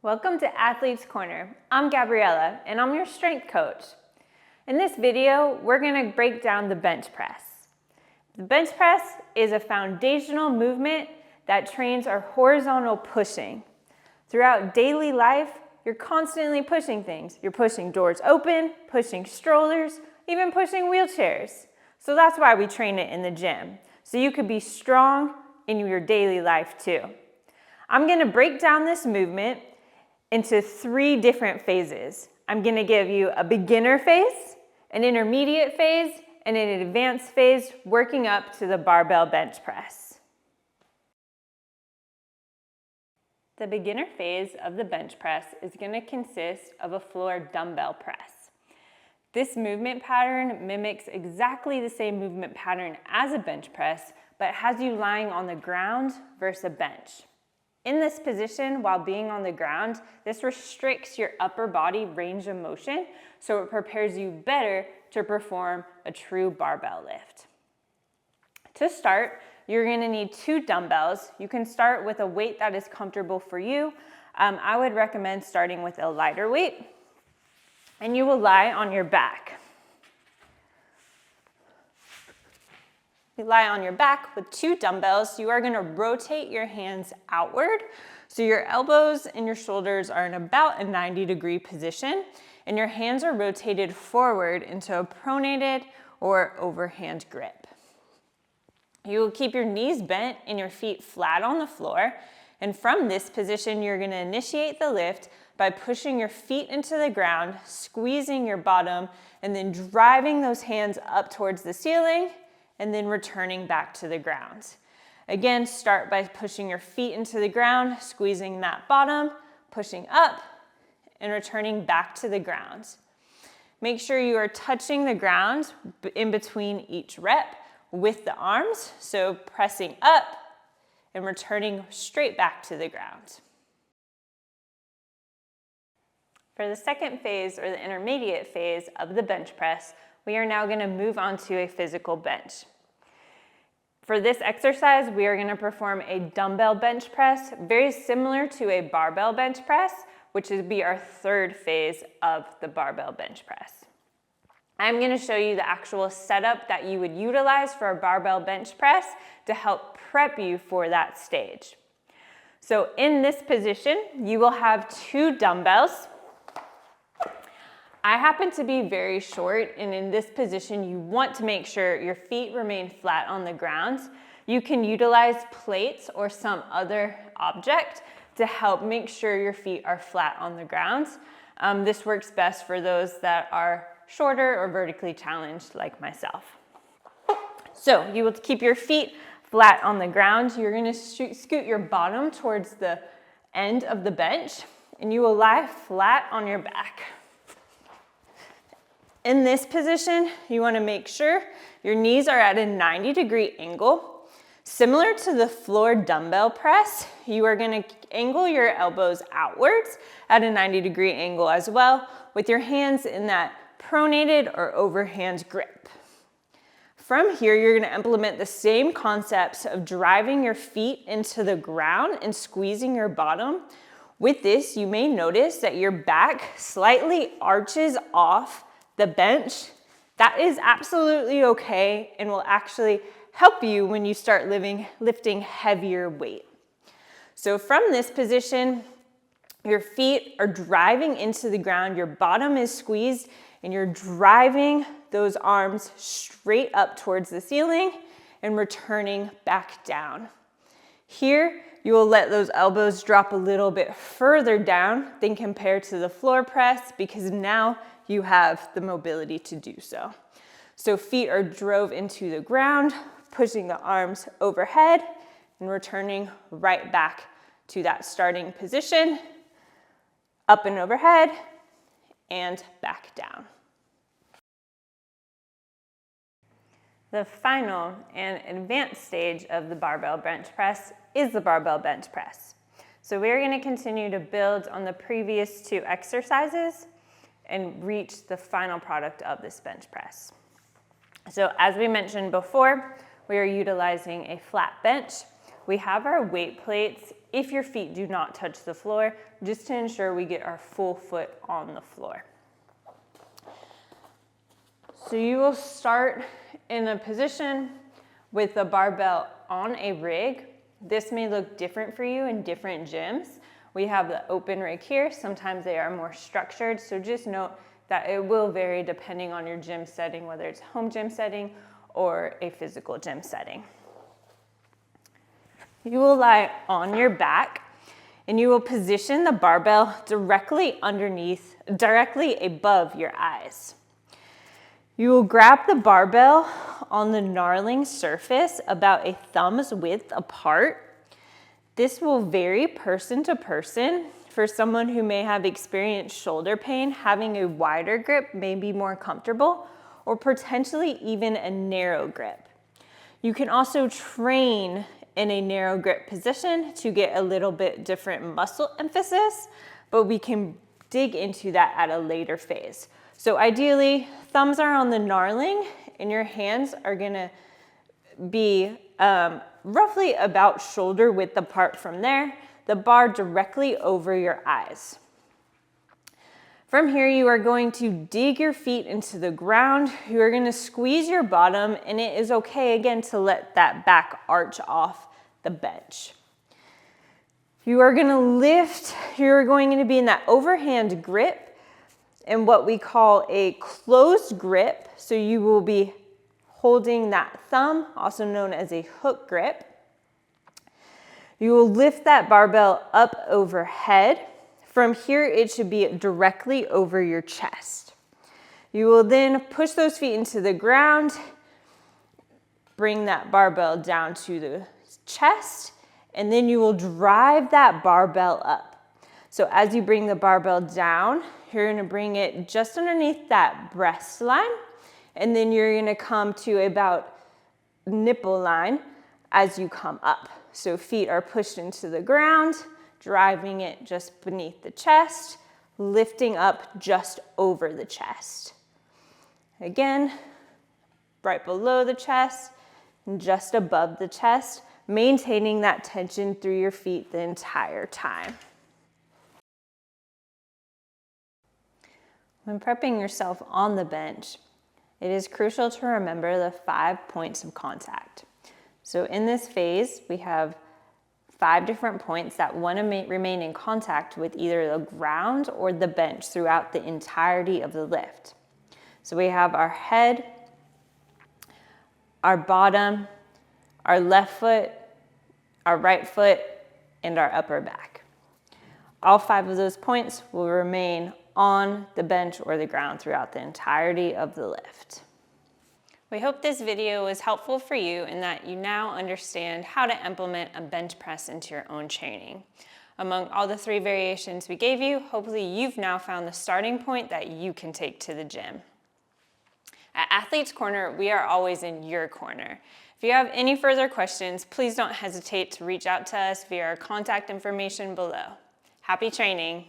Welcome to Athlete's Corner. I'm Gabriella and I'm your strength coach. In this video, we're going to break down the bench press. The bench press is a foundational movement that trains our horizontal pushing. Throughout daily life, you're constantly pushing things. You're pushing doors open, pushing strollers, even pushing wheelchairs. So that's why we train it in the gym, so you could be strong in your daily life too. I'm going to break down this movement into 3 different phases. I'm going to give you a beginner phase, an intermediate phase, and an advanced phase, working up to the barbell bench press. The beginner phase of the bench press is going to consist of a floor dumbbell press. This movement pattern mimics exactly the same movement pattern as a bench press, but has you lying on the ground versus a bench. In this position, while being on the ground, this restricts your upper body range of motion, so it prepares you better to perform a true barbell lift. To start, you're going to need 2 dumbbells. You can start with a weight that is comfortable for you. I would recommend starting with a lighter weight, and you will lie on your back. You lie on your back with 2 dumbbells. You are going to rotate your hands outward. So your elbows and your shoulders are in about a 90-degree position, and your hands are rotated forward into a pronated or overhand grip. You will keep your knees bent and your feet flat on the floor. And from this position, you're going to initiate the lift by pushing your feet into the ground, squeezing your bottom, and then driving those hands up towards the ceiling, and then returning back to the ground. Again, start by pushing your feet into the ground, squeezing that bottom, pushing up, and returning back to the ground. Make sure you are touching the ground in between each rep with the arms, so pressing up and returning straight back to the ground. For the second phase, or the intermediate phase of the bench press, we are now going to move on to a physical bench. For this exercise, we are going to perform a dumbbell bench press, very similar to a barbell bench press, which would be our 3rd phase of the barbell bench press. I'm going to show you the actual setup that you would utilize for a barbell bench press to help prep you for that stage. So in this position, you will have 2 dumbbells. I happen to be very short, and in this position, you want to make sure your feet remain flat on the ground. You can utilize plates or some other object to help make sure your feet are flat on the ground. This works best for those that are shorter or vertically challenged like myself. So you will keep your feet flat on the ground. You're going to scoot your bottom towards the end of the bench, and you will lie flat on your back. In this position, you want to make sure your knees are at a 90-degree angle. Similar to the floor dumbbell press, you are going to angle your elbows outwards at a 90-degree angle as well, with your hands in that pronated or overhand grip. From here, you're going to implement the same concepts of driving your feet into the ground and squeezing your bottom. With this, you may notice that your back slightly arches off the bench. That is absolutely okay and will actually help you when you start lifting heavier weight. So from this position, your feet are driving into the ground, your bottom is squeezed, and you're driving those arms straight up towards the ceiling and returning back down. Here, you will let those elbows drop a little bit further down than compared to the floor press, because now you have the mobility to do so. So feet are drove into the ground, pushing the arms overhead and returning right back to that starting position, up and overhead and back down. The final and advanced stage of the barbell bench press is the barbell bench press. So we're going to continue to build on the previous 2 exercises and reach the final product of this bench press. So as we mentioned before, we are utilizing a flat bench. We have our weight plates if your feet do not touch the floor, just to ensure we get our full foot on the floor. So you will start in a position with the barbell on a rig. This may look different for you in different gyms. We have the open rig here. Sometimes they are more structured, so just note that it will vary depending on your gym setting, whether it's home gym setting or a physical gym setting. You will lie on your back and you will position the barbell directly above your eyes. You will grab the barbell on the knurling surface about a thumb's width apart. This will vary person to person. For someone who may have experienced shoulder pain, having a wider grip may be more comfortable, or potentially even a narrow grip. You can also train in a narrow grip position to get a little bit different muscle emphasis, but we can dig into that at a later phase. So ideally, thumbs are on the knurling and your hands are gonna be roughly about shoulder width apart from there, the bar directly over your eyes. From here, you are going to dig your feet into the ground. You are going to squeeze your bottom, and it is okay again to let that back arch off the bench. You are going to lift. You're going to be in that overhand grip and what we call a closed grip. So you will be holding that thumb, also known as a hook grip. You will lift that barbell up overhead. From here, it should be directly over your chest. You will then push those feet into the ground, bring that barbell down to the chest, and then you will drive that barbell up. So as you bring the barbell down, you're gonna bring it just underneath that breast line, and then you're gonna come to about nipple line as you come up. So feet are pushed into the ground, driving it just beneath the chest, lifting up just over the chest. Again, right below the chest and just above the chest, maintaining that tension through your feet the entire time. When prepping yourself on the bench, it is crucial to remember the 5 points of contact. So in this phase, we have 5 different points that want to remain in contact with either the ground or the bench throughout the entirety of the lift. So we have our head, our bottom, our left foot, our right foot, and our upper back. All 5 of those points will remain on the bench or the ground throughout the entirety of the lift. We hope this video was helpful for you and that you now understand how to implement a bench press into your own training. Among all the 3 variations we gave you, hopefully you've now found the starting point that you can take to the gym. At Athletes Corner, we are always in your corner. If you have any further questions, please don't hesitate to reach out to us via our contact information below. Happy training!